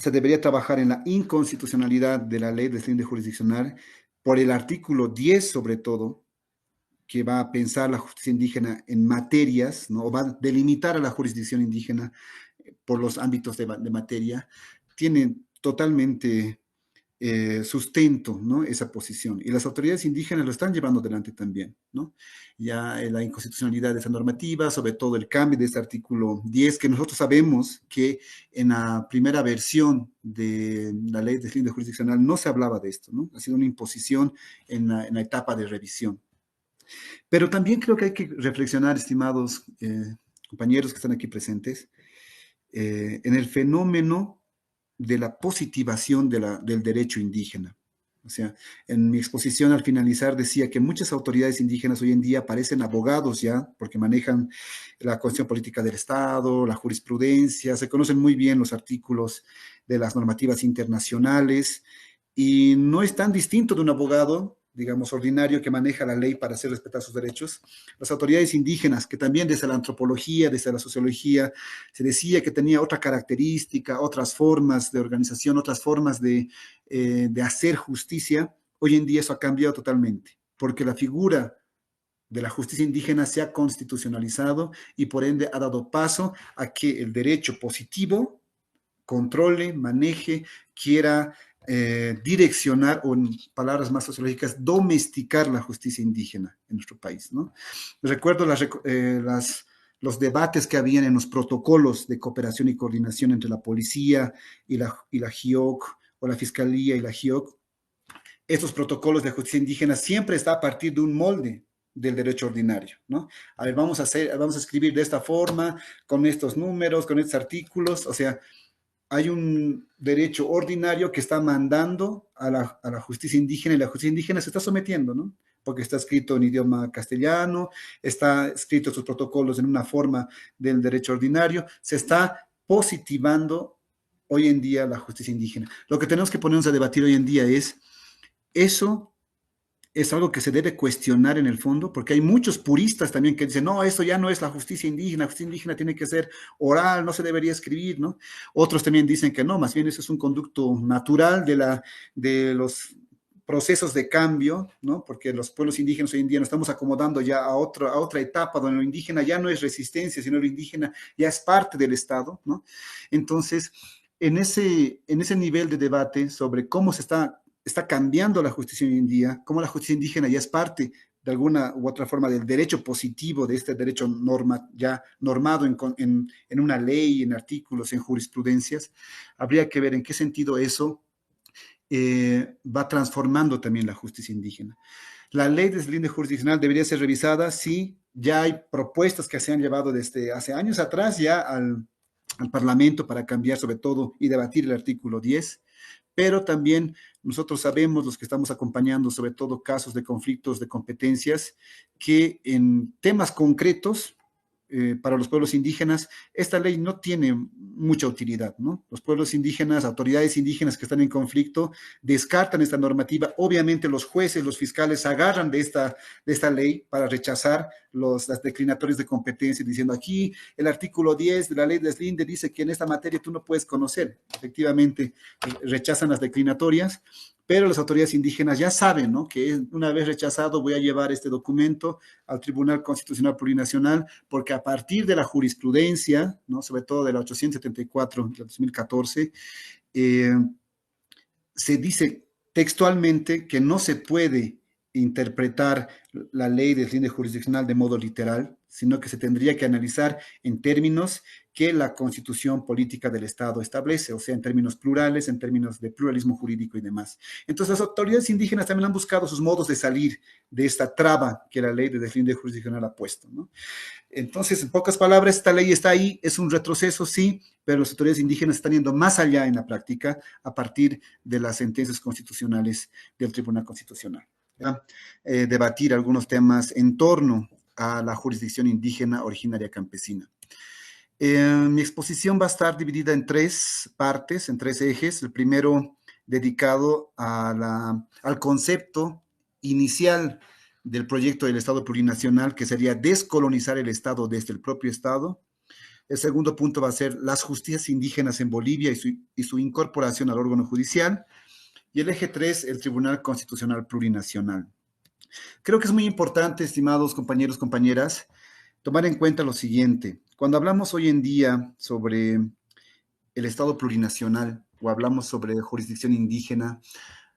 se debería trabajar en la inconstitucionalidad de la ley de deslinde jurisdiccional por el artículo 10 sobre todo, que va a pensar la justicia indígena en materias, ¿no? O va a delimitar a la jurisdicción indígena por los ámbitos de materia, tiene totalmente sustento, ¿no? Esa posición. Y las autoridades indígenas lo están llevando adelante también, ¿no? Ya la inconstitucionalidad de esa normativa, sobre todo el cambio de este artículo 10, que nosotros sabemos que en la primera versión de la ley de deslinde jurisdiccional no se hablaba de esto, ¿no? Ha sido una imposición en la etapa de revisión. Pero también creo que hay que reflexionar, estimados compañeros que están aquí presentes, en el fenómeno de la positivación del derecho indígena. O sea, en mi exposición al finalizar decía que muchas autoridades indígenas hoy en día parecen abogados ya, porque manejan la cuestión política del Estado, la jurisprudencia, se conocen muy bien los artículos de las normativas internacionales y no es tan distinto de un abogado, digamos, ordinario que maneja la ley para hacer respetar sus derechos. Las autoridades indígenas, que también desde la antropología, desde la sociología, se decía que tenía otra característica, otras formas de organización, otras formas de hacer justicia, hoy en día eso ha cambiado totalmente, porque la figura de la justicia indígena se ha constitucionalizado y por ende ha dado paso a que el derecho positivo controle, maneje, quiera direccionar, o en palabras más sociológicas, domesticar la justicia indígena en nuestro país, ¿no? Recuerdo los debates que habían en los protocolos de cooperación y coordinación entre la policía y la GIOC, o la fiscalía y la GIOC. Estos protocolos de justicia indígena siempre está a partir de un molde del derecho ordinario, ¿no? A ver, vamos a escribir de esta forma, con estos números, con estos artículos, o sea, hay un derecho ordinario que está mandando a la justicia indígena y la justicia indígena se está sometiendo, ¿no? Porque está escrito en idioma castellano, está escrito sus protocolos en una forma del derecho ordinario, se está positivando hoy en día la justicia indígena. Lo que tenemos que ponernos a debatir hoy en día es, ¿eso es algo que se debe cuestionar en el fondo? Porque hay muchos puristas también que dicen, no, eso ya no es la justicia indígena tiene que ser oral, no se debería escribir, ¿no? Otros también dicen que no, más bien eso es un conducto natural de los procesos de cambio, ¿no? Porque los pueblos indígenas hoy en día nos estamos acomodando ya a otra etapa donde lo indígena ya no es resistencia, sino lo indígena ya es parte del Estado, ¿no? Entonces, en ese nivel de debate sobre cómo se está cambiando la justicia hoy en día, cómo la justicia indígena ya es parte de alguna u otra forma del derecho positivo, de este derecho ya normado en una ley, en artículos, en jurisprudencias, habría que ver en qué sentido eso va transformando también la justicia indígena. La ley de deslinde jurisdiccional debería ser revisada, sí, ya hay propuestas que se han llevado desde hace años atrás ya al Parlamento para cambiar sobre todo y debatir el artículo 10, pero también nosotros sabemos, los que estamos acompañando sobre todo casos de conflictos de competencias, que en temas concretos para los pueblos indígenas, esta ley no tiene mucha utilidad, ¿no? Los pueblos indígenas, autoridades indígenas que están en conflicto, descartan esta normativa. Obviamente los jueces, los fiscales se agarran de esta ley para rechazar las declinatorias de competencia, diciendo aquí el artículo 10 de la ley de deslinde dice que en esta materia tú no puedes conocer. Efectivamente, rechazan las declinatorias, pero las autoridades indígenas ya saben, ¿no? Que una vez rechazado voy a llevar este documento al Tribunal Constitucional Plurinacional, porque a partir de la jurisprudencia, ¿no? Sobre todo de la 874 de 2014, eh, se dice textualmente que no se puede interpretar la ley de deslinde jurisdiccional de modo literal, sino que se tendría que analizar en términos que la constitución política del Estado establece, o sea, en términos plurales, en términos de pluralismo jurídico y demás. Entonces, las autoridades indígenas también han buscado sus modos de salir de esta traba que la ley de deslinde jurisdiccional ha puesto, ¿no? Entonces, en pocas palabras, esta ley está ahí, es un retroceso, sí, pero las autoridades indígenas están yendo más allá en la práctica a partir de las sentencias constitucionales del Tribunal Constitucional. Debatir algunos temas en torno a la jurisdicción indígena originaria campesina. Mi exposición va a estar dividida en tres partes, en tres ejes. El primero dedicado al concepto inicial del proyecto del Estado plurinacional, que sería descolonizar el Estado desde el propio Estado. El segundo punto va a ser las justicias indígenas en Bolivia y su incorporación al órgano judicial. Y el eje 3, el Tribunal Constitucional Plurinacional. Creo que es muy importante, estimados compañeros, compañeras, tomar en cuenta lo siguiente. Cuando hablamos hoy en día sobre el Estado plurinacional o hablamos sobre jurisdicción indígena,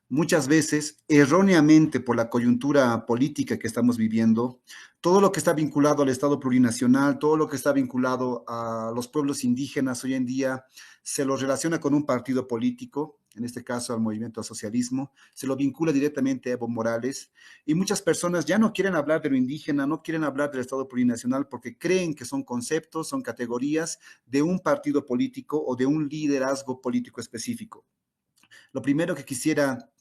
muchas veces, erróneamente por la coyuntura política que estamos viviendo, todo lo que está vinculado al Estado plurinacional, todo lo que está vinculado a los pueblos indígenas hoy en día, se lo relaciona con un partido político, en este caso al movimiento al socialismo, se lo vincula directamente a Evo Morales, y muchas personas ya no quieren hablar de lo indígena, no quieren hablar del Estado plurinacional porque creen que son conceptos, son categorías de un partido político o de un liderazgo político específico. Lo primero que quisiera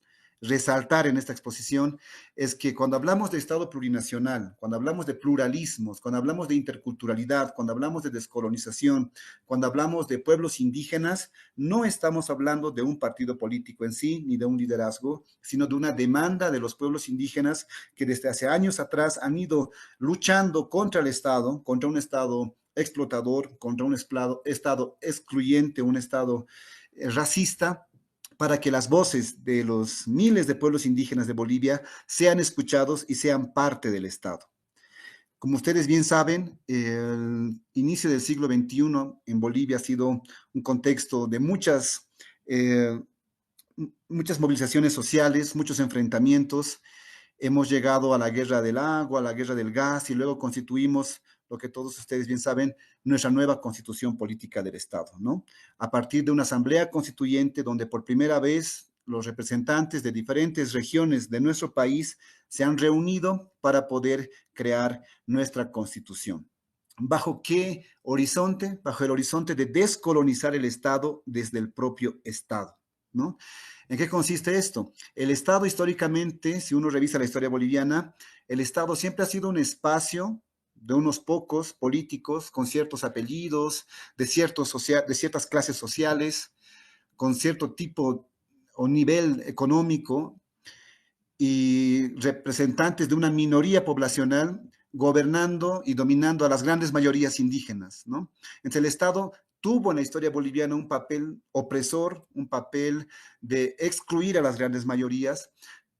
resaltar en esta exposición es que cuando hablamos de Estado plurinacional, cuando hablamos de pluralismos, cuando hablamos de interculturalidad, cuando hablamos de descolonización, cuando hablamos de pueblos indígenas, no estamos hablando de un partido político en sí, ni de un liderazgo, sino de una demanda de los pueblos indígenas que desde hace años atrás han ido luchando contra el Estado, contra un Estado explotador, contra un Estado excluyente, un Estado racista, para que las voces de los miles de pueblos indígenas de Bolivia sean escuchados y sean parte del Estado. Como ustedes bien saben, el inicio del siglo XXI en Bolivia ha sido un contexto de muchas movilizaciones sociales, muchos enfrentamientos. Hemos llegado a la guerra del agua, a la guerra del gas y luego constituimos lo que todos ustedes bien saben, nuestra nueva constitución política del Estado, ¿no? A partir de una asamblea constituyente donde por primera vez los representantes de diferentes regiones de nuestro país se han reunido para poder crear nuestra constitución. ¿Bajo qué horizonte? Bajo el horizonte de descolonizar el Estado desde el propio Estado, ¿no? ¿En qué consiste esto? El Estado históricamente, si uno revisa la historia boliviana, el Estado siempre ha sido un espacio de unos pocos políticos con ciertos apellidos, de ciertas clases sociales, con cierto tipo o nivel económico y representantes de una minoría poblacional gobernando y dominando a las grandes mayorías indígenas, ¿no? Entonces el Estado tuvo en la historia boliviana un papel opresor, un papel de excluir a las grandes mayorías,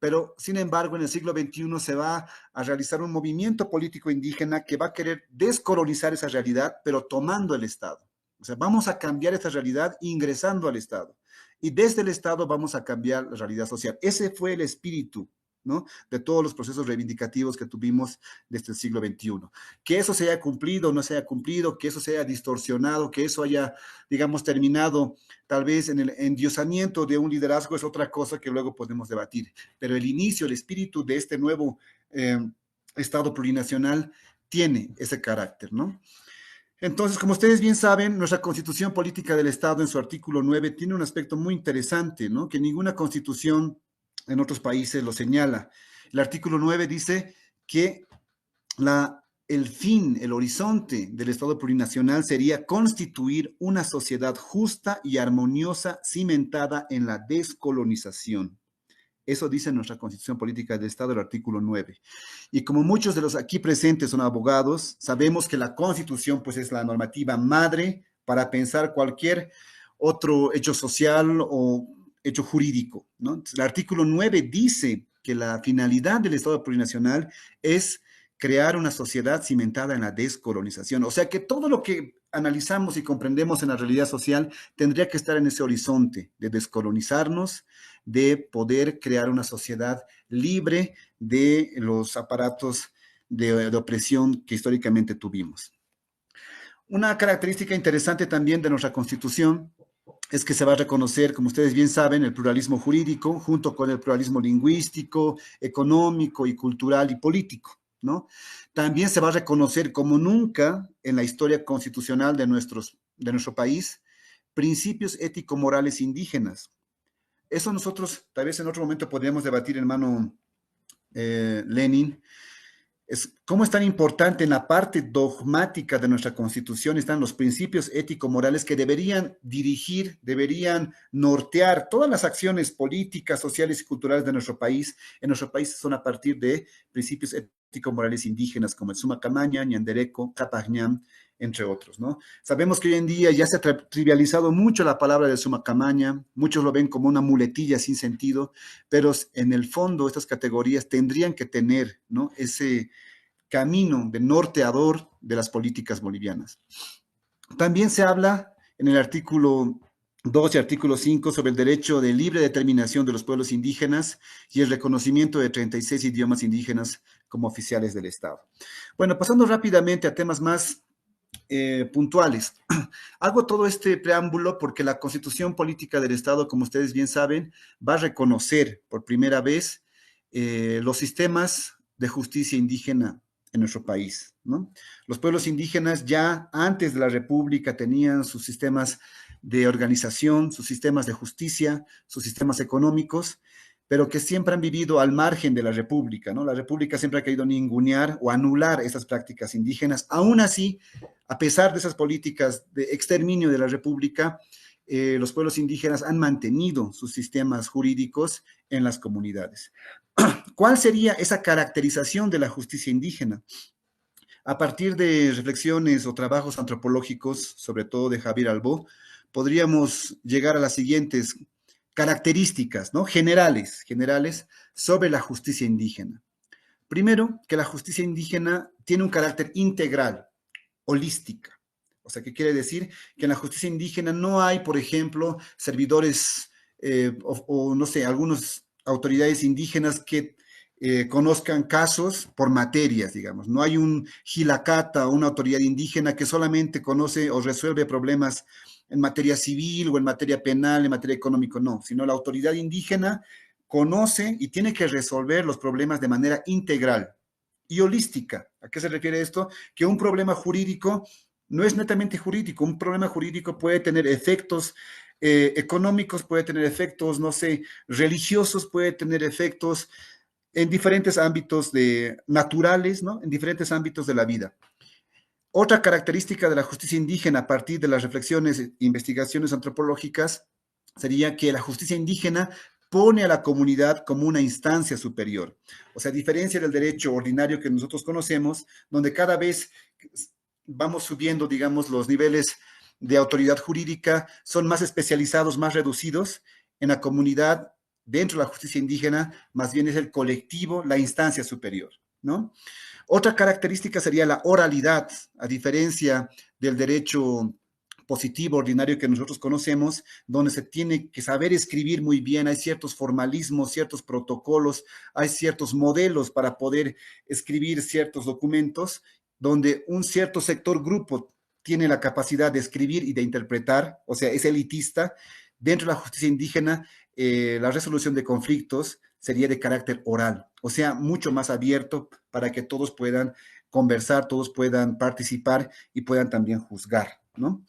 pero sin embargo en el siglo XXI se va a realizar un movimiento político indígena que va a querer descolonizar esa realidad, pero tomando el Estado. O sea, vamos a cambiar esta realidad ingresando al Estado. Y desde el Estado vamos a cambiar la realidad social. Ese fue el espíritu, ¿no?, de todos los procesos reivindicativos que tuvimos desde el siglo XXI. Que eso se haya cumplido o no se haya cumplido, que eso se haya distorsionado, que eso haya, digamos, terminado tal vez en el endiosamiento de un liderazgo es otra cosa que luego podemos debatir. Pero el inicio, el espíritu de este nuevo Estado plurinacional tiene ese carácter, ¿no? Entonces, como ustedes bien saben, nuestra Constitución Política del Estado en su artículo 9 tiene un aspecto muy interesante, ¿no?, que ninguna constitución en otros países lo señala. El artículo 9 dice que el fin, el horizonte del Estado plurinacional sería constituir una sociedad justa y armoniosa cimentada en la descolonización. Eso dice nuestra Constitución Política del Estado, el artículo 9. Y como muchos de los aquí presentes son abogados, sabemos que la Constitución pues, es la normativa madre para pensar cualquier otro hecho social o hecho jurídico, ¿no? Entonces, el artículo 9 dice que la finalidad del Estado plurinacional es crear una sociedad cimentada en la descolonización. O sea que todo lo que analizamos y comprendemos en la realidad social tendría que estar en ese horizonte de descolonizarnos, de poder crear una sociedad libre de los aparatos de opresión que históricamente tuvimos. Una característica interesante también de nuestra Constitución es que se va a reconocer, como ustedes bien saben, el pluralismo jurídico junto con el pluralismo lingüístico, económico y cultural y político, ¿no? También se va a reconocer como nunca en la historia constitucional de nuestro país, principios ético-morales indígenas. Eso nosotros tal vez en otro momento podríamos debatir, hermano Lenin, es cómo es tan importante en la parte dogmática de nuestra Constitución están los principios ético-morales que deberían dirigir, deberían nortear todas las acciones políticas, sociales y culturales de nuestro país. En nuestro país son a partir de principios ético-morales indígenas como el Sumacamaña, Ñandereco, Capajñán, entre otros, ¿no? Sabemos que hoy en día ya se ha trivializado mucho la palabra de suma camaña, muchos lo ven como una muletilla sin sentido, pero en el fondo estas categorías tendrían que tener, ¿no?, ese camino de norteador de las políticas bolivianas. También se habla en el artículo 2 y artículo 5 sobre el derecho de libre determinación de los pueblos indígenas y el reconocimiento de 36 idiomas indígenas como oficiales del Estado. Bueno, pasando rápidamente a temas más puntuales. Hago todo este preámbulo porque la Constitución Política del Estado, como ustedes bien saben, va a reconocer por primera vez los sistemas de justicia indígena en nuestro país, ¿no? Los pueblos indígenas ya antes de la República tenían sus sistemas de organización, sus sistemas de justicia, sus sistemas económicos, pero que siempre han vivido al margen de la República, ¿no? La República siempre ha querido ningunear o anular esas prácticas indígenas. Aún así, a pesar de esas políticas de exterminio de la República, los pueblos indígenas han mantenido sus sistemas jurídicos en las comunidades. ¿Cuál sería esa caracterización de la justicia indígena? A partir de reflexiones o trabajos antropológicos, sobre todo de Javier Albó, podríamos llegar a las siguientes características, ¿no?, generales sobre la justicia indígena. Primero, que la justicia indígena tiene un carácter integral, holística. O sea, ¿qué quiere decir? Que en la justicia indígena no hay, por ejemplo, servidores o, no sé, algunas autoridades indígenas que conozcan casos por materias, digamos. No hay un Gilacata o una autoridad indígena que solamente conoce o resuelve problemas en materia civil o en materia penal, en materia económica, no, sino la autoridad indígena conoce y tiene que resolver los problemas de manera integral y holística. ¿A qué se refiere esto? Que un problema jurídico no es netamente jurídico. Un problema jurídico puede tener efectos económicos, puede tener efectos, no sé, religiosos, puede tener efectos en diferentes ámbitos naturales, ¿no?, en diferentes ámbitos de la vida. Otra característica de la justicia indígena a partir de las reflexiones e investigaciones antropológicas sería que la justicia indígena pone a la comunidad como una instancia superior. O sea, a diferencia del derecho ordinario que nosotros conocemos, donde cada vez vamos subiendo, digamos, los niveles de autoridad jurídica, son más especializados, más reducidos. En la comunidad, dentro de la justicia indígena, más bien es el colectivo, la instancia superior, ¿no? Otra característica sería la oralidad, a diferencia del derecho positivo, ordinario que nosotros conocemos, donde se tiene que saber escribir muy bien, hay ciertos formalismos, ciertos protocolos, hay ciertos modelos para poder escribir ciertos documentos, donde un cierto sector grupo tiene la capacidad de escribir y de interpretar, o sea, es elitista. Dentro de la justicia indígena, la resolución de conflictos sería de carácter oral, o sea, mucho más abierto para que todos puedan conversar, todos puedan participar y puedan también juzgar, ¿no?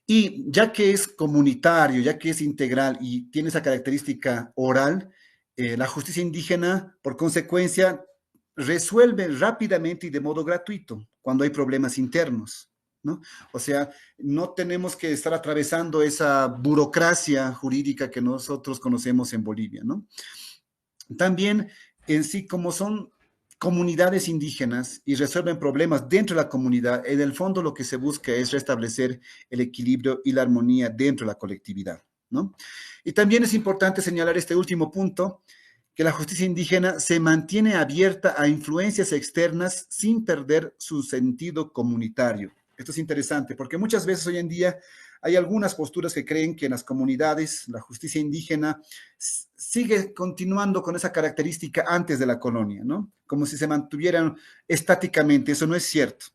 Y ya que es comunitario, ya que es integral y tiene esa característica oral, la justicia indígena, por consecuencia, resuelve rápidamente y de modo gratuito cuando hay problemas internos, ¿no? O sea, no tenemos que estar atravesando esa burocracia jurídica que nosotros conocemos en Bolivia, ¿no? También en sí, como son comunidades indígenas y resuelven problemas dentro de la comunidad, en el fondo lo que se busca es restablecer el equilibrio y la armonía dentro de la colectividad, ¿no? Y también es importante señalar este último punto, que la justicia indígena se mantiene abierta a influencias externas sin perder su sentido comunitario. Esto es interesante porque muchas veces hoy en día hay algunas posturas que creen que en las comunidades la justicia indígena sigue continuando con esa característica antes de la colonia, ¿no? Como si se mantuvieran estáticamente. Eso no es cierto.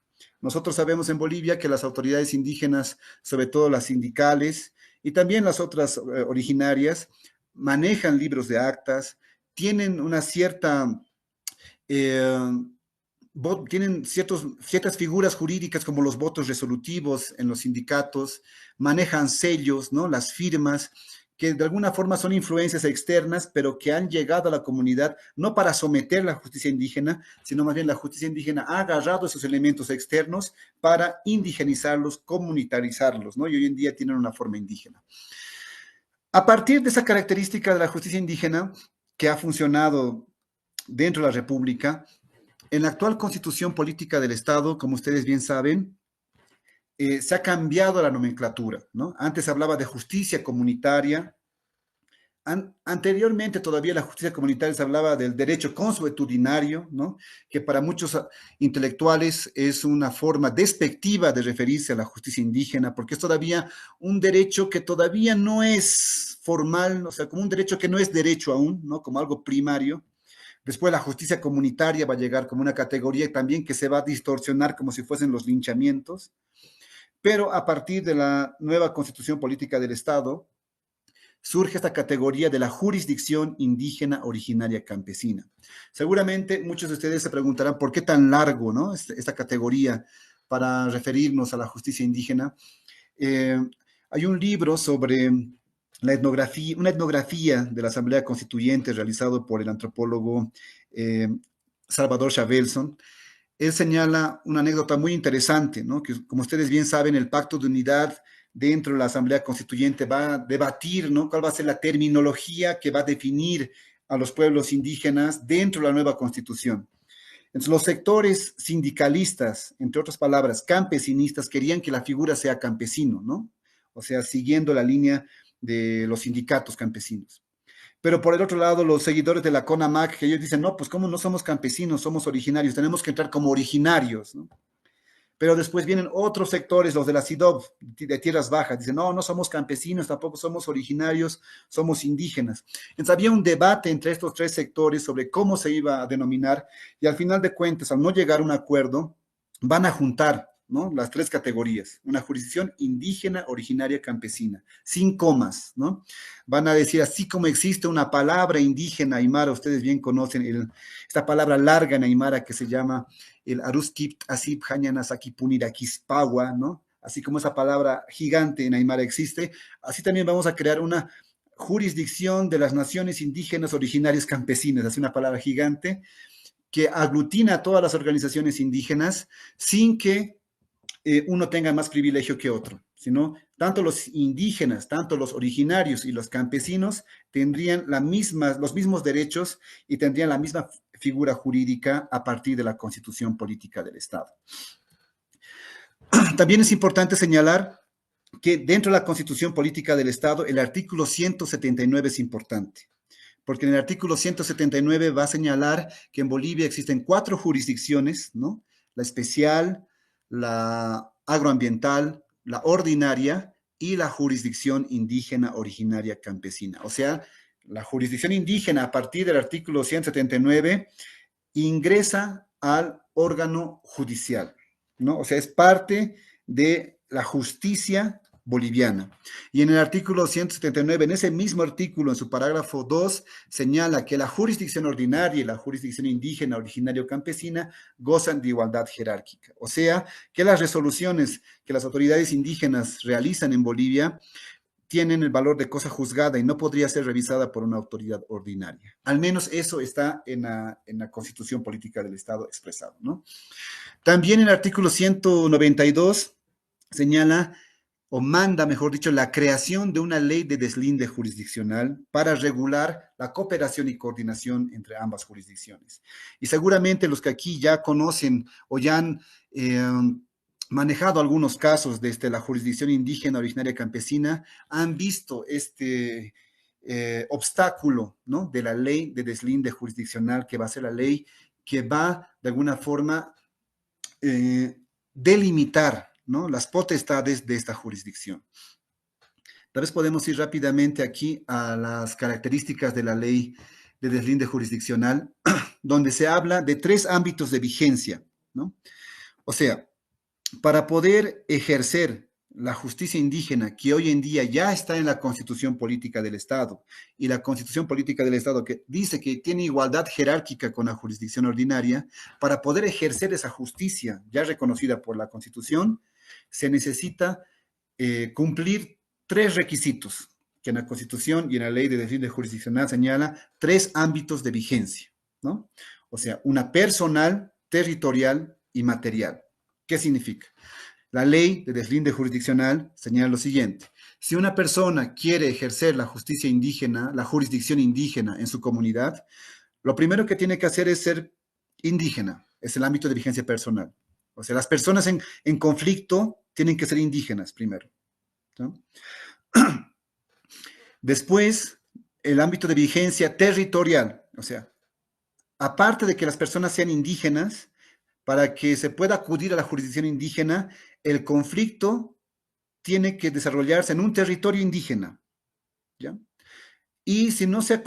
Nosotros sabemos en Bolivia que las autoridades indígenas, sobre todo las sindicales y también las otras originarias, manejan libros de actas, tienen una cierta eh, tienen ciertas figuras jurídicas como los votos resolutivos en los sindicatos, manejan sellos, ¿no?, las firmas, que de alguna forma son influencias externas, pero que han llegado a la comunidad no para someter la justicia indígena, sino más bien la justicia indígena ha agarrado esos elementos externos para indigenizarlos, comunitarizarlos, ¿no? Y hoy en día tienen una forma indígena. A partir de esa característica de la justicia indígena, que ha funcionado dentro de la República, en la actual constitución política del Estado, como ustedes bien saben, se ha cambiado la nomenclatura, ¿no? Antes se hablaba de justicia comunitaria. Anteriormente todavía la justicia comunitaria se hablaba del derecho consuetudinario, ¿no? Que para muchos intelectuales es una forma despectiva de referirse a la justicia indígena, porque es todavía un derecho que todavía no es formal, o sea, como un derecho que no es derecho aún, ¿no? Como algo primario. Después la justicia comunitaria va a llegar como una categoría también que se va a distorsionar como si fuesen los linchamientos, pero a partir de la nueva constitución política del Estado, surge esta categoría de la jurisdicción indígena originaria campesina. Seguramente muchos de ustedes se preguntarán por qué tan largo, ¿no? Esta categoría para referirnos a la justicia indígena. Eh, Hay un libro sobre la etnografía, una etnografía de la Asamblea Constituyente realizado por el antropólogo eh, Salvador Chavelson. Él señala una anécdota muy interesante, ¿no? Que como ustedes bien saben, el Pacto de Unidad dentro de la Asamblea Constituyente va a debatir, ¿no? Cuál va a ser la terminología que va a definir a los pueblos indígenas dentro de la nueva Constitución. Entonces, los sectores sindicalistas, entre otras palabras, campesinistas, querían que la figura sea campesino, ¿no? O sea, siguiendo la línea de los sindicatos campesinos. Pero por el otro lado, los seguidores de la CONAMAC, que ellos dicen, no, pues cómo no somos campesinos, somos originarios, tenemos que entrar como originarios, ¿no? Pero después vienen otros sectores, los de la CIDOB, de tierras bajas, dicen, no, no somos campesinos, tampoco somos originarios, somos indígenas. Entonces había un debate entre estos tres sectores sobre cómo se iba a denominar y al final de cuentas, al no llegar a un acuerdo, van a juntar, ¿no? Las tres categorías, una jurisdicción indígena, originaria, campesina, sin comas, ¿no? Van a decir, así como existe una palabra indígena aymara, ustedes bien conocen esta palabra larga en aymara que se llama el Aruskip Asip Hañanasaki Puniraquispawa, ¿no? Así como esa palabra gigante en aymara existe, así también vamos a crear una jurisdicción de las naciones indígenas originarias campesinas, así una palabra gigante que aglutina a todas las organizaciones indígenas sin que uno tenga más privilegio que otro, sino tanto los indígenas, tanto los originarios y los campesinos tendrían los mismos derechos y tendrían la misma figura jurídica a partir de la constitución política del Estado. También es importante señalar que dentro de la constitución política del Estado, el artículo 179 es importante, porque en el artículo 179 va a señalar que en Bolivia existen 4 jurisdicciones, ¿no? La especial, la agroambiental, la ordinaria y la jurisdicción indígena originaria campesina. O sea, la jurisdicción indígena a partir del artículo 179 ingresa al órgano judicial, ¿no? O sea, es parte de la justicia boliviana. Y en el artículo 179, en ese mismo artículo, en su parágrafo 2, señala que la jurisdicción ordinaria y la jurisdicción indígena, originaria o campesina gozan de igualdad jerárquica. O sea, que las resoluciones que las autoridades indígenas realizan en Bolivia tienen el valor de cosa juzgada y no podría ser revisada por una autoridad ordinaria. Al menos eso está en la Constitución Política del Estado expresado, ¿no? También el artículo 192 señala o manda, mejor dicho, la creación de una ley de deslinde jurisdiccional para regular la cooperación y coordinación entre ambas jurisdicciones. Y seguramente los que aquí ya conocen o ya han manejado algunos casos desde la jurisdicción indígena originaria campesina han visto este obstáculo, ¿no? De la ley de deslinde jurisdiccional, que va a ser la ley que va de alguna forma delimitar, ¿no? Las potestades de esta jurisdicción. Tal vez podemos ir rápidamente aquí a las características de la ley de deslinde jurisdiccional, donde se habla de 3 ámbitos de vigencia, ¿no? O sea, para poder ejercer la justicia indígena, que hoy en día ya está en la Constitución Política del Estado, y la Constitución Política del Estado que dice que tiene igualdad jerárquica con la jurisdicción ordinaria, para poder ejercer esa justicia ya reconocida por la Constitución, se necesita cumplir 3 requisitos, que en la Constitución y en la Ley de Deslinde Jurisdiccional señala 3 ámbitos de vigencia, ¿no? O sea, una personal, territorial y material. ¿Qué significa? La ley de deslinde jurisdiccional señala lo siguiente: si una persona quiere ejercer la justicia indígena, la jurisdicción indígena en su comunidad, lo primero que tiene que hacer es ser indígena, es el ámbito de vigencia personal. O sea, las personas en conflicto tienen que ser indígenas primero, ¿no? Después, el ámbito de vigencia territorial, o sea, aparte de que las personas sean indígenas, para que se pueda acudir a la jurisdicción indígena, el conflicto tiene que desarrollarse en un territorio indígena, ¿ya? Y si no se ha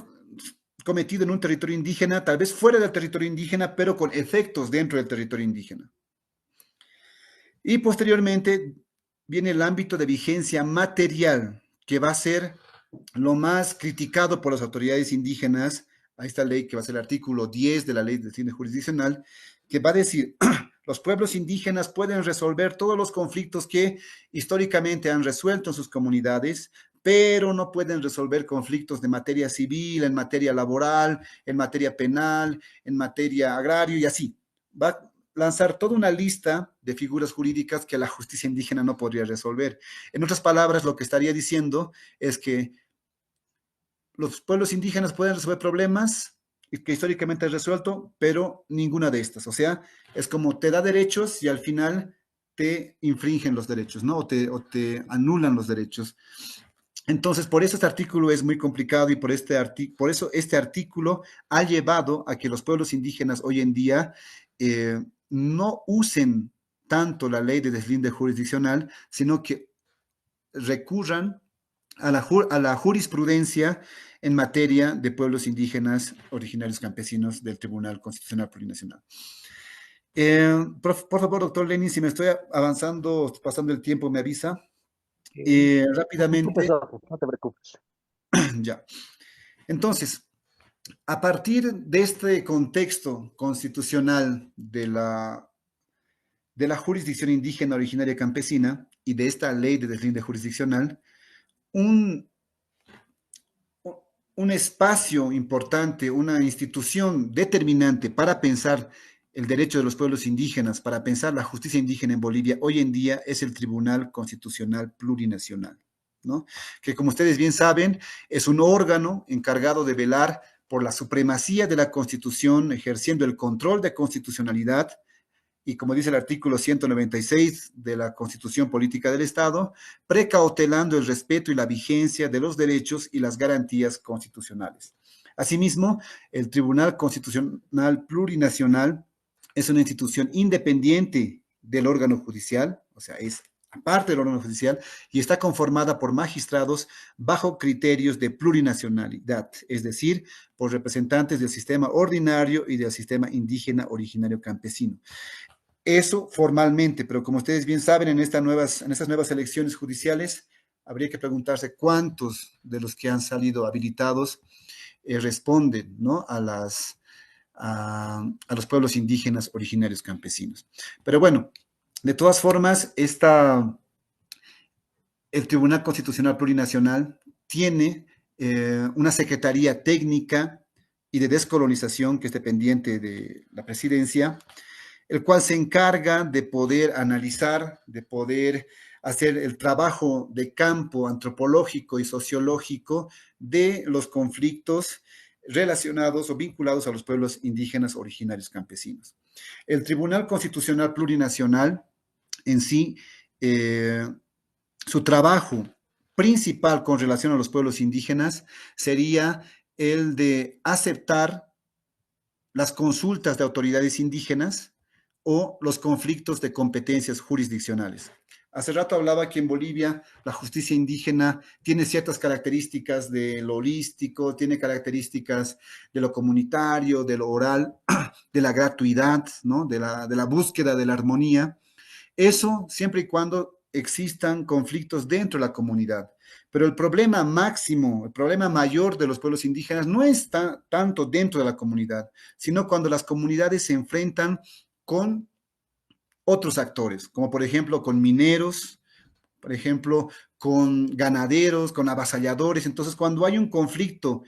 cometido en un territorio indígena, tal vez fuera del territorio indígena, pero con efectos dentro del territorio indígena. Y posteriormente viene el ámbito de vigencia material, que va a ser lo más criticado por las autoridades indígenas a esta ley, que va a ser el artículo 10 de la ley del cine jurisdiccional, que va a decir, los pueblos indígenas pueden resolver todos los conflictos que históricamente han resuelto en sus comunidades, pero no pueden resolver conflictos de materia civil, en materia laboral, en materia penal, en materia agrario y así. Va a lanzar toda una lista de figuras jurídicas que la justicia indígena no podría resolver. En otras palabras, lo que estaría diciendo es que los pueblos indígenas pueden resolver problemas que históricamente han resuelto, pero ninguna de estas. O sea, es como te da derechos y al final te infringen los derechos, ¿no? O te anulan los derechos. Entonces, por eso este artículo es muy complicado y por eso este artículo ha llevado a que los pueblos indígenas hoy en día no usen tanto la ley de deslinde jurisdiccional, sino que recurran a la jurisprudencia en materia de pueblos indígenas originarios campesinos del Tribunal Constitucional Plurinacional. Por favor, doctor Lenin, si me estoy avanzando, pasando el tiempo, me avisa. No te preocupes, Rápidamente, Rafa, no te preocupes. ya. Entonces, a partir de este contexto constitucional de la jurisdicción indígena originaria campesina y de esta ley de deslinde jurisdiccional, un, un espacio importante, una institución determinante para pensar el derecho de los pueblos indígenas, para pensar la justicia indígena en Bolivia, hoy en día es el Tribunal Constitucional Plurinacional, ¿no? Que como ustedes bien saben, es un órgano encargado de velar por la supremacía de la Constitución, ejerciendo el control de constitucionalidad y, como dice el artículo 196 de la Constitución Política del Estado, precautelando el respeto y la vigencia de los derechos y las garantías constitucionales. Asimismo, el Tribunal Constitucional Plurinacional es una institución independiente del órgano judicial, o sea, es aparte del órgano judicial, y está conformada por magistrados bajo criterios de plurinacionalidad, es decir, por representantes del sistema ordinario y del sistema indígena originario campesino. Eso formalmente, pero como ustedes bien saben, en estas nuevas elecciones judiciales, habría que preguntarse cuántos de los que han salido habilitados responden, ¿no? a los pueblos indígenas originarios campesinos. Pero bueno, de todas formas, el Tribunal Constitucional Plurinacional tiene una secretaría técnica y de descolonización que es dependiente de la presidencia, el cual se encarga de poder analizar, de poder hacer el trabajo de campo antropológico y sociológico de los conflictos relacionados o vinculados a los pueblos indígenas originarios campesinos. El Tribunal Constitucional Plurinacional en sí, su trabajo principal con relación a los pueblos indígenas sería el de aceptar las consultas de autoridades indígenas o los conflictos de competencias jurisdiccionales. Hace rato hablaba que en Bolivia la justicia indígena tiene ciertas características de lo holístico, tiene características de lo comunitario, de lo oral, de la gratuidad, ¿no? de la búsqueda de la armonía. Eso siempre y cuando existan conflictos dentro de la comunidad. Pero el problema máximo, el problema mayor de los pueblos indígenas no está tanto dentro de la comunidad, sino cuando las comunidades se enfrentan con otros actores, como por ejemplo con mineros, por ejemplo con ganaderos, con avasalladores. Entonces, cuando hay un conflicto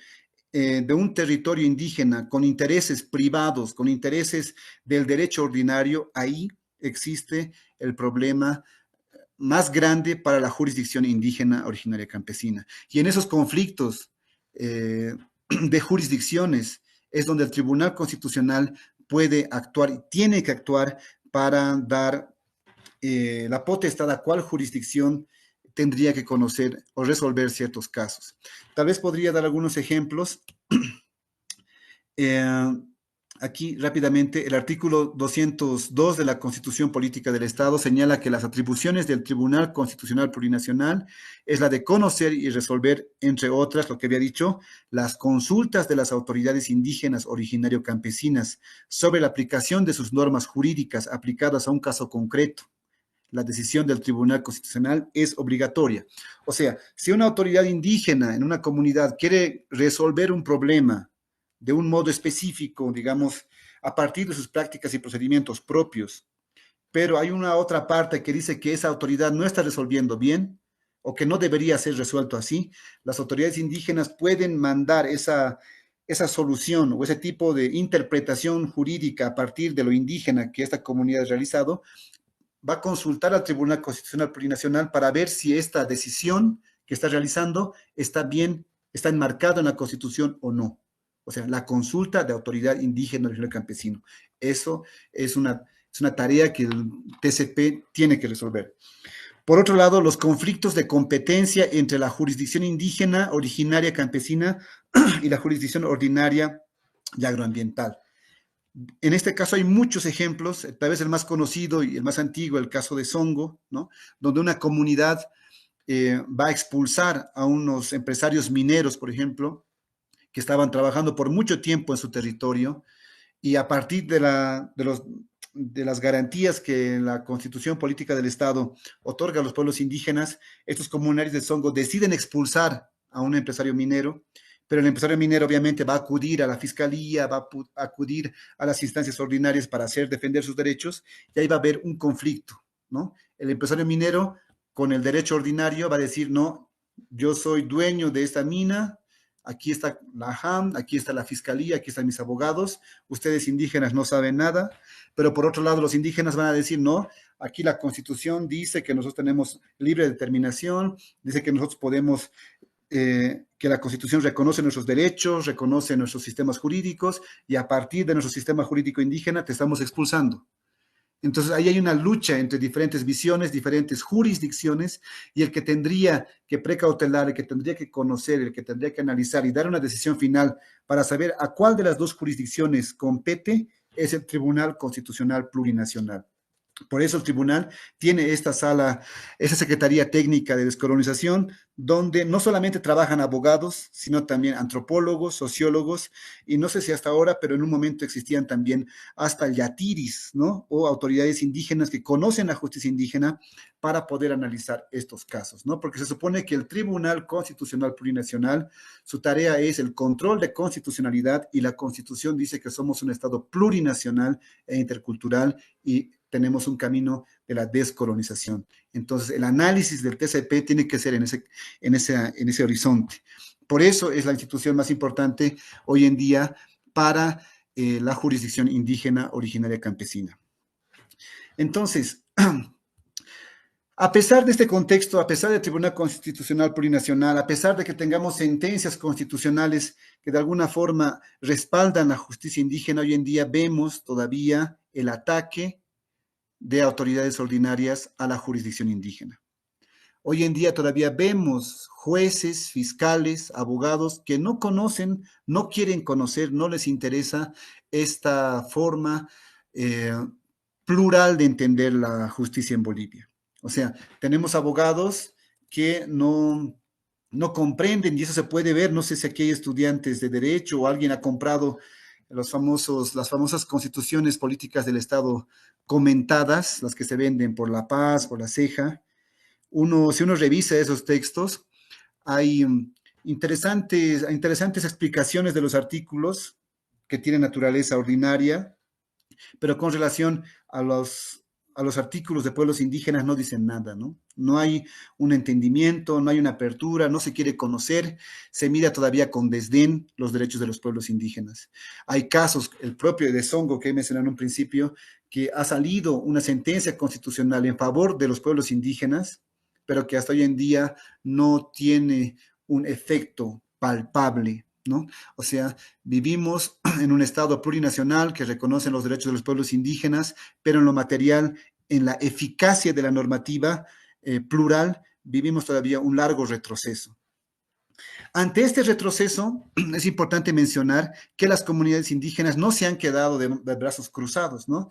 de un territorio indígena con intereses privados, con intereses del derecho ordinario, ahí existe el problema más grande para la jurisdicción indígena originaria campesina. Y en esos conflictos de jurisdicciones es donde el Tribunal Constitucional puede actuar y tiene que actuar para dar la potestad a cuál jurisdicción tendría que conocer o resolver ciertos casos. Tal vez podría dar algunos ejemplos. Eh, Aquí rápidamente, el artículo 202 de la Constitución Política del Estado señala que las atribuciones del Tribunal Constitucional Plurinacional es la de conocer y resolver, entre otras, lo que había dicho, las consultas de las autoridades indígenas originario-campesinas sobre la aplicación de sus normas jurídicas aplicadas a un caso concreto. La decisión del Tribunal Constitucional es obligatoria. O sea, si una autoridad indígena en una comunidad quiere resolver un problema de un modo específico, digamos, a partir de sus prácticas y procedimientos propios, pero hay una otra parte que dice que esa autoridad no está resolviendo bien o que no debería ser resuelto así, las autoridades indígenas pueden mandar esa solución o ese tipo de interpretación jurídica a partir de lo indígena que esta comunidad ha realizado, va a consultar al Tribunal Constitucional Plurinacional para ver si esta decisión que está realizando está bien, está enmarcada en la Constitución o no. O sea, la consulta de autoridad indígena regional campesino. Eso es una tarea que el TCP tiene que resolver. Por otro lado, los conflictos de competencia entre la jurisdicción indígena originaria campesina y la jurisdicción ordinaria y agroambiental. En este caso hay muchos ejemplos, tal vez el más conocido y el más antiguo, el caso de Songo, ¿no? Donde una comunidad va a expulsar a unos empresarios mineros, por ejemplo, que estaban trabajando por mucho tiempo en su territorio, y a partir de las garantías que la Constitución Política del Estado otorga a los pueblos indígenas, estos comunarios de Songo deciden expulsar a un empresario minero, pero el empresario minero obviamente va a acudir a la fiscalía, va a acudir a las instancias ordinarias para hacer defender sus derechos, y ahí va a haber un conflicto, ¿no? El empresario minero con el derecho ordinario va a decir, no, yo soy dueño de esta mina, aquí está la JAM, aquí está la fiscalía, aquí están mis abogados, ustedes indígenas no saben nada, pero por otro lado los indígenas van a decir, no, aquí la Constitución dice que nosotros tenemos libre determinación, dice que nosotros podemos, que la Constitución reconoce nuestros derechos, reconoce nuestros sistemas jurídicos, y a partir de nuestro sistema jurídico indígena te estamos expulsando. Entonces, ahí hay una lucha entre diferentes visiones, diferentes jurisdicciones, y el que tendría que precautelar, el que tendría que conocer, el que tendría que analizar y dar una decisión final para saber a cuál de las dos jurisdicciones compete es el Tribunal Constitucional Plurinacional. Por eso el tribunal tiene esta sala, esa Secretaría Técnica de Descolonización, donde no solamente trabajan abogados, sino también antropólogos, sociólogos, y no sé si hasta ahora, pero en un momento existían también hasta yatiris, ¿no? O autoridades indígenas que conocen la justicia indígena para poder analizar estos casos, ¿no? Porque se supone que el Tribunal Constitucional Plurinacional, su tarea es el control de constitucionalidad, y la Constitución dice que somos un Estado plurinacional e intercultural, y tenemos un camino de la descolonización. Entonces, el análisis del TCP tiene que ser en ese horizonte. Por eso es la institución más importante hoy en día para la jurisdicción indígena originaria campesina. Entonces, a pesar de este contexto, a pesar del Tribunal Constitucional Plurinacional, a pesar de que tengamos sentencias constitucionales que de alguna forma respaldan la justicia indígena, hoy en día vemos todavía el ataque de autoridades ordinarias a la jurisdicción indígena. Hoy en día todavía vemos jueces, fiscales, abogados que no conocen, no quieren conocer, no les interesa esta forma plural de entender la justicia en Bolivia. O sea, tenemos abogados que no comprenden, y eso se puede ver, no sé si aquí hay estudiantes de derecho o alguien ha comprado las famosas constituciones políticas del Estado comentadas, las que se venden por La Paz, por La Ceja. Si uno revisa esos textos, hay interesantes explicaciones de los artículos que tienen naturaleza ordinaria, pero con relación a los artículos de pueblos indígenas no dicen nada, ¿no? No hay un entendimiento, no hay una apertura, no se quiere conocer, se mira todavía con desdén los derechos de los pueblos indígenas. Hay casos, el propio de Songo que mencioné en un principio, que ha salido una sentencia constitucional en favor de los pueblos indígenas, pero que hasta hoy en día no tiene un efecto palpable, ¿no? O sea, vivimos en un Estado plurinacional que reconoce los derechos de los pueblos indígenas, pero en lo material en la eficacia de la normativa plural, vivimos todavía un largo retroceso. Ante este retroceso, es importante mencionar que las comunidades indígenas no se han quedado de brazos cruzados, ¿no?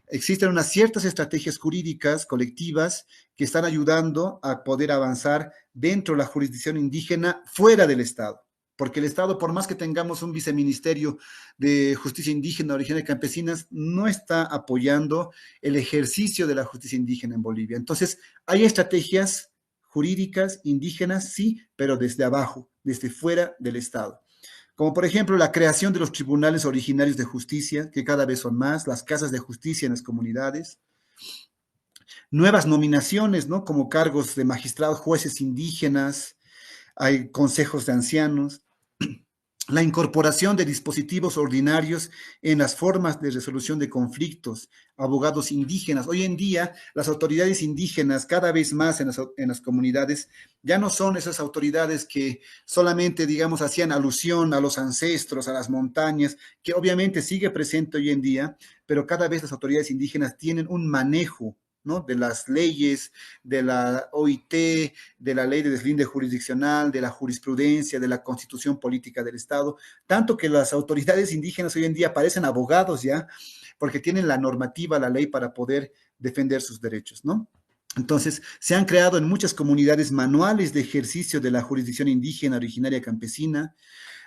Existen unas ciertas estrategias jurídicas colectivas que están ayudando a poder avanzar dentro de la jurisdicción indígena fuera del Estado. Porque el Estado, por más que tengamos un viceministerio de justicia indígena, originaria y campesinas, no está apoyando el ejercicio de la justicia indígena en Bolivia. Entonces, hay estrategias jurídicas indígenas, sí, pero desde abajo, desde fuera del Estado. Como por ejemplo la creación de los tribunales originarios de justicia, que cada vez son más, las casas de justicia en las comunidades, nuevas nominaciones, ¿no? Como cargos de magistrados, jueces indígenas, hay consejos de ancianos, la incorporación de dispositivos ordinarios en las formas de resolución de conflictos, abogados indígenas. Hoy en día, las autoridades indígenas, cada vez más en las comunidades, ya no son esas autoridades que solamente, digamos, hacían alusión a los ancestros, a las montañas, que obviamente sigue presente hoy en día, pero cada vez las autoridades indígenas tienen un manejo, ¿no? De las leyes, de la OIT, de la ley de deslinde jurisdiccional, de la jurisprudencia, de la constitución política del Estado, tanto que las autoridades indígenas hoy en día parecen abogados ya, porque tienen la normativa, la ley para poder defender sus derechos, ¿no? Entonces, se han creado en muchas comunidades manuales de ejercicio de la jurisdicción indígena, originaria, campesina.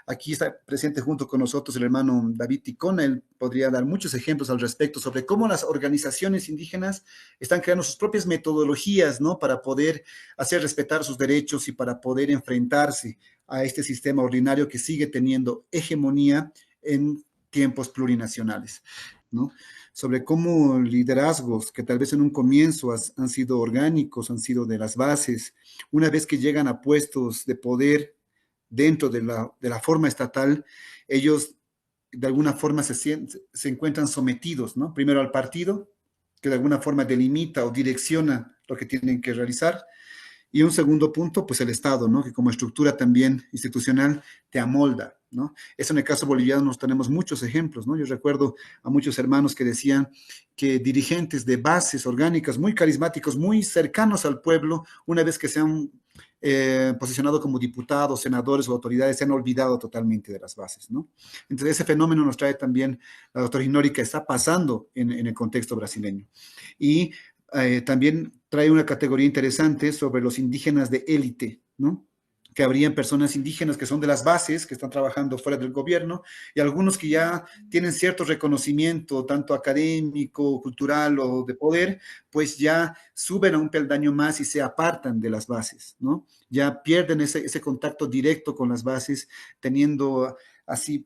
Aquí está presente junto con nosotros el hermano David Ticona. Él podría dar muchos ejemplos al respecto sobre cómo las organizaciones indígenas están creando sus propias metodologías, ¿no? Para poder hacer respetar sus derechos y para poder enfrentarse a este sistema ordinario que sigue teniendo hegemonía en tiempos plurinacionales, ¿no? Sobre cómo liderazgos que tal vez en un comienzo han sido orgánicos, han sido de las bases, una vez que llegan a puestos de poder dentro de la forma estatal, ellos de alguna forma se encuentran sometidos, ¿no? Primero al partido, que de alguna forma delimita o direcciona lo que tienen que realizar, y un segundo punto, pues el Estado, ¿no? Que como estructura también institucional te amolda, ¿no? Eso en el caso boliviano nos tenemos muchos ejemplos, ¿no? Yo recuerdo a muchos hermanos que decían que dirigentes de bases orgánicas muy carismáticos, muy cercanos al pueblo, una vez que se han posicionado como diputados, senadores o autoridades, se han olvidado totalmente de las bases, ¿no? Entonces ese fenómeno nos trae también la doctora Inori que está pasando en el contexto brasileño. Y también trae una categoría interesante sobre los indígenas de élite, ¿no? Que habrían personas indígenas que son de las bases, que están trabajando fuera del gobierno, y algunos que ya tienen cierto reconocimiento, tanto académico, cultural o de poder, pues ya suben a un peldaño más y se apartan de las bases, ¿no? Ya pierden ese contacto directo con las bases, teniendo así,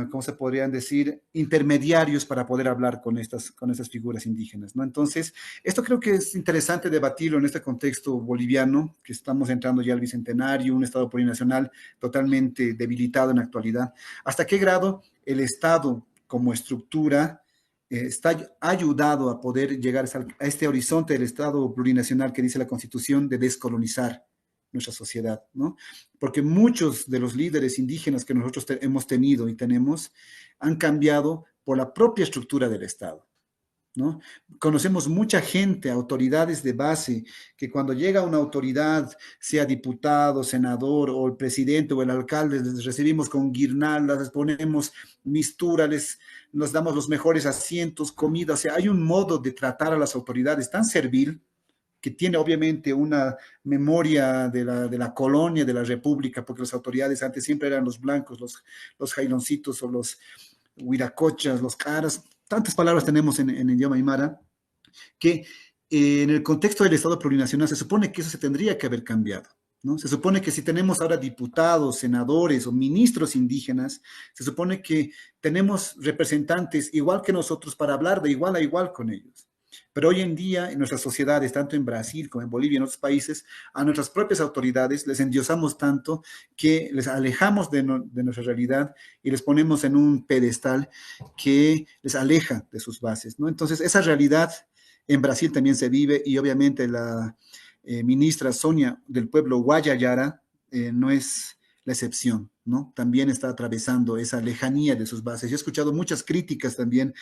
¿cómo se podrían decir? Intermediarios para poder hablar con estas figuras indígenas, ¿no? Entonces, esto creo que es interesante debatirlo en este contexto boliviano, que estamos entrando ya al bicentenario, un Estado plurinacional totalmente debilitado en la actualidad. ¿Hasta qué grado el Estado como estructura ha ayudado a poder llegar a este horizonte del Estado plurinacional que dice la Constitución de descolonizar nuestra sociedad, ¿no? Porque muchos de los líderes indígenas que nosotros hemos tenido y tenemos han cambiado por la propia estructura del Estado, ¿no? Conocemos mucha gente, autoridades de base, que cuando llega una autoridad, sea diputado, senador o el presidente o el alcalde, les recibimos con guirnaldas, les ponemos mistura, nos damos los mejores asientos, comida, o sea, hay un modo de tratar a las autoridades tan servil, que tiene obviamente una memoria de la colonia, de la república, porque las autoridades antes siempre eran los blancos, los jailoncitos o los huiracochas, los caras, tantas palabras tenemos en idioma aymara, que en el contexto del Estado plurinacional se supone que eso se tendría que haber cambiado, ¿no? Se supone que si tenemos ahora diputados, senadores o ministros indígenas, se supone que tenemos representantes igual que nosotros para hablar de igual a igual con ellos. Pero hoy en día, en nuestras sociedades, tanto en Brasil como en Bolivia y en otros países, a nuestras propias autoridades les endiosamos tanto que les alejamos de nuestra realidad y les ponemos en un pedestal que les aleja de sus bases, ¿no? Entonces, esa realidad en Brasil también se vive y obviamente la ministra Sonia del pueblo Guayayara no es la excepción, ¿no? También está atravesando esa lejanía de sus bases. Yo he escuchado muchas críticas también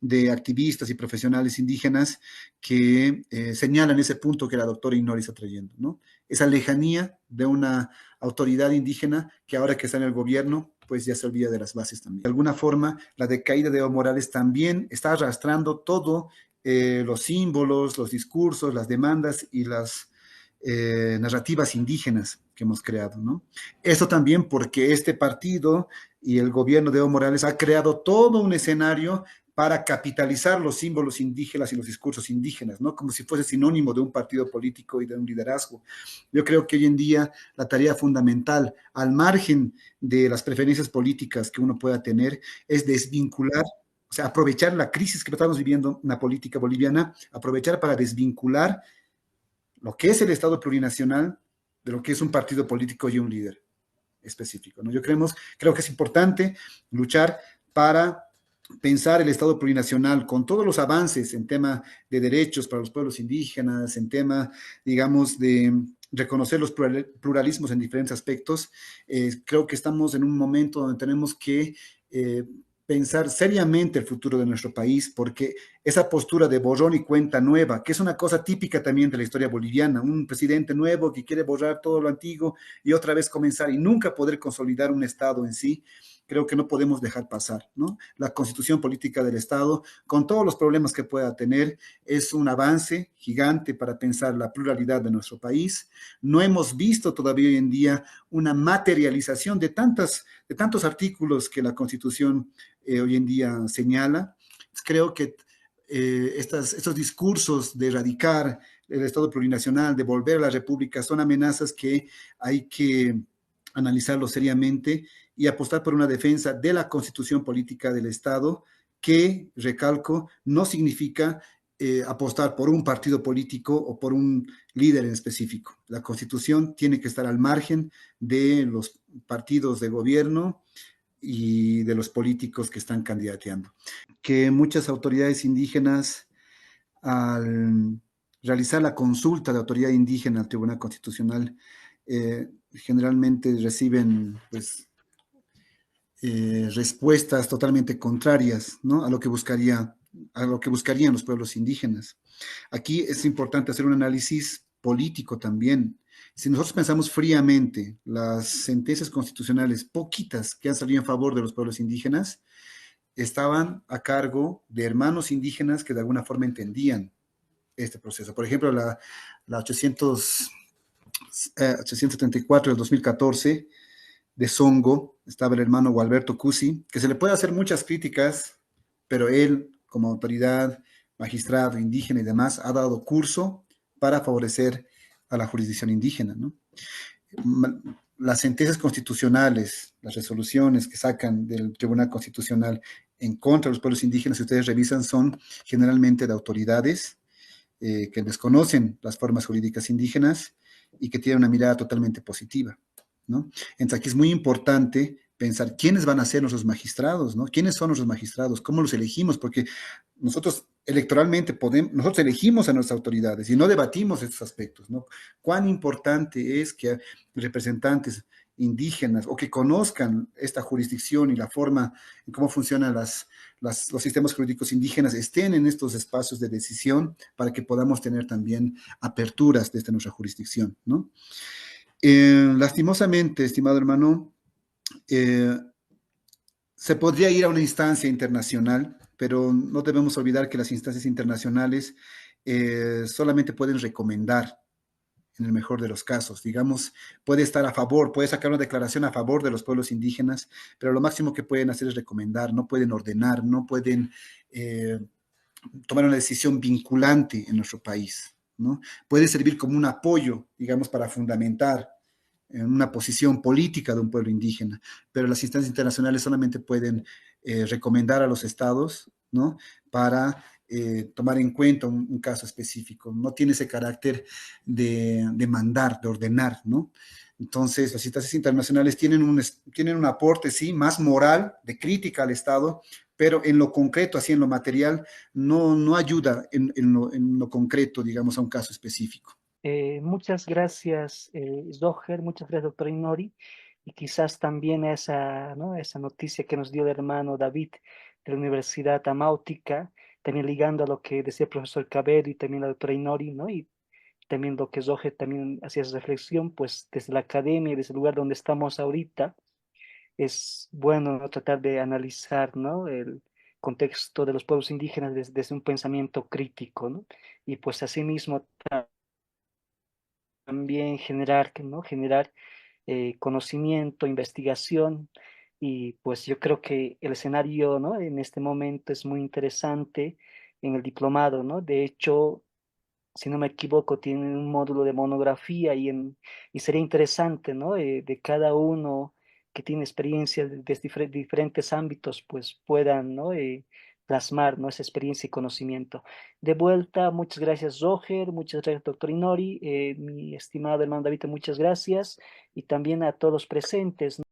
de activistas y profesionales indígenas que señalan ese punto que la doctora Inori está trayendo, ¿no? Esa lejanía de una autoridad indígena que ahora que está en el gobierno, pues ya se olvida de las bases también. De alguna forma, la decaída de Evo Morales también está arrastrando todo los símbolos, los discursos, las demandas y las narrativas indígenas que hemos creado, ¿no? Eso también porque este partido y el gobierno de Evo Morales ha creado todo un escenario para capitalizar los símbolos indígenas y los discursos indígenas, ¿no? Como si fuese sinónimo de un partido político y de un liderazgo. Yo creo que hoy en día la tarea fundamental, al margen de las preferencias políticas que uno pueda tener, es desvincular, o sea, aprovechar la crisis que estamos viviendo en la política boliviana, aprovechar para desvincular lo que es el Estado plurinacional de lo que es un partido político y un líder específico, ¿no? Creo que es importante luchar para pensar el Estado plurinacional con todos los avances en tema de derechos para los pueblos indígenas, en tema, digamos, de reconocer los pluralismos en diferentes aspectos. Creo que estamos en un momento donde tenemos que pensar seriamente el futuro de nuestro país, porque esa postura de borrón y cuenta nueva, que es una cosa típica también de la historia boliviana, un presidente nuevo que quiere borrar todo lo antiguo y otra vez comenzar y nunca poder consolidar un Estado en sí, creo que no podemos dejar pasar, ¿no? La constitución política del Estado, con todos los problemas que pueda tener, es un avance gigante para pensar la pluralidad de nuestro país. No hemos visto todavía hoy en día una materialización de tantos artículos que la constitución hoy en día señala. Creo que estos discursos de erradicar el Estado plurinacional, de volver a la República, son amenazas que hay que analizarlo seriamente y apostar por una defensa de la constitución política del Estado, que, recalco, no significa apostar por un partido político o por un líder en específico. La constitución tiene que estar al margen de los partidos de gobierno y de los políticos que están candidateando. Que muchas autoridades indígenas, al realizar la consulta de autoridad indígena al Tribunal Constitucional, generalmente reciben pues, respuestas totalmente contrarias, ¿no? A lo que buscarían los pueblos indígenas. Aquí es importante hacer un análisis político también. Si nosotros pensamos fríamente, las sentencias constitucionales, poquitas que han salido en favor de los pueblos indígenas, estaban a cargo de hermanos indígenas que de alguna forma entendían este proceso. Por ejemplo, la 874 del 2014 de Songo, estaba el hermano Gualberto Cusi, que se le puede hacer muchas críticas, pero él, como autoridad, magistrado, indígena y demás, ha dado curso para favorecer a la jurisdicción indígena, ¿no? Las sentencias constitucionales, las resoluciones que sacan del Tribunal Constitucional en contra de los pueblos indígenas, si ustedes revisan, son generalmente de autoridades que desconocen las formas jurídicas indígenas y que tienen una mirada totalmente positiva, ¿no? Entonces aquí es muy importante pensar quiénes van a ser nuestros magistrados, ¿no? ¿Quiénes son nuestros magistrados? ¿Cómo los elegimos? Porque nosotros electoralmente nosotros elegimos a nuestras autoridades y no debatimos estos aspectos, ¿no? Cuán importante es que representantes indígenas o que conozcan esta jurisdicción y la forma en cómo funcionan los sistemas jurídicos indígenas estén en estos espacios de decisión para que podamos tener también aperturas desde nuestra jurisdicción, ¿no? Lastimosamente, estimado hermano, se podría ir a una instancia internacional, pero no debemos olvidar que las instancias internacionales solamente pueden recomendar en el mejor de los casos. Digamos, puede estar a favor, puede sacar una declaración a favor de los pueblos indígenas, pero lo máximo que pueden hacer es recomendar, no pueden ordenar, no pueden tomar una decisión vinculante en nuestro país, ¿no? Puede servir como un apoyo, digamos, para fundamentar en una posición política de un pueblo indígena, pero las instancias internacionales solamente pueden recomendar a los estados, ¿no? Para tomar en cuenta un caso específico. No tiene ese carácter de mandar, de ordenar, ¿no? Entonces, las instancias internacionales tienen un aporte, sí, más moral, de crítica al Estado, pero en lo concreto, así en lo material, no ayuda en lo concreto, digamos, a un caso específico. Muchas gracias, Zoher, muchas gracias, doctora Inori. y quizás también esa, ¿no? Esa noticia que nos dio el hermano David de la Universidad Amáutica, también ligando a lo que decía el profesor Cabedo y también la doctora Inori, ¿no? Y también lo que Roger también hacía esa reflexión, pues desde la academia, desde el lugar donde estamos ahorita, es bueno, ¿no? Tratar de analizar, ¿no? El contexto de los pueblos indígenas desde un pensamiento crítico, ¿no? Y pues asimismo también generar, ¿no? Generar conocimiento, investigación, y pues yo creo que el escenario, ¿no? En este momento es muy interesante en el diplomado, ¿no? De hecho, si no me equivoco, tienen un módulo de monografía y sería interesante, ¿no? De cada uno que tiene experiencia desde diferentes ámbitos, pues puedan, ¿no? Plasmar, ¿no? Esa experiencia y conocimiento. De vuelta, muchas gracias, Roger, muchas gracias, doctor Inori, mi estimado hermano David, muchas gracias, y también a todos los presentes, ¿no?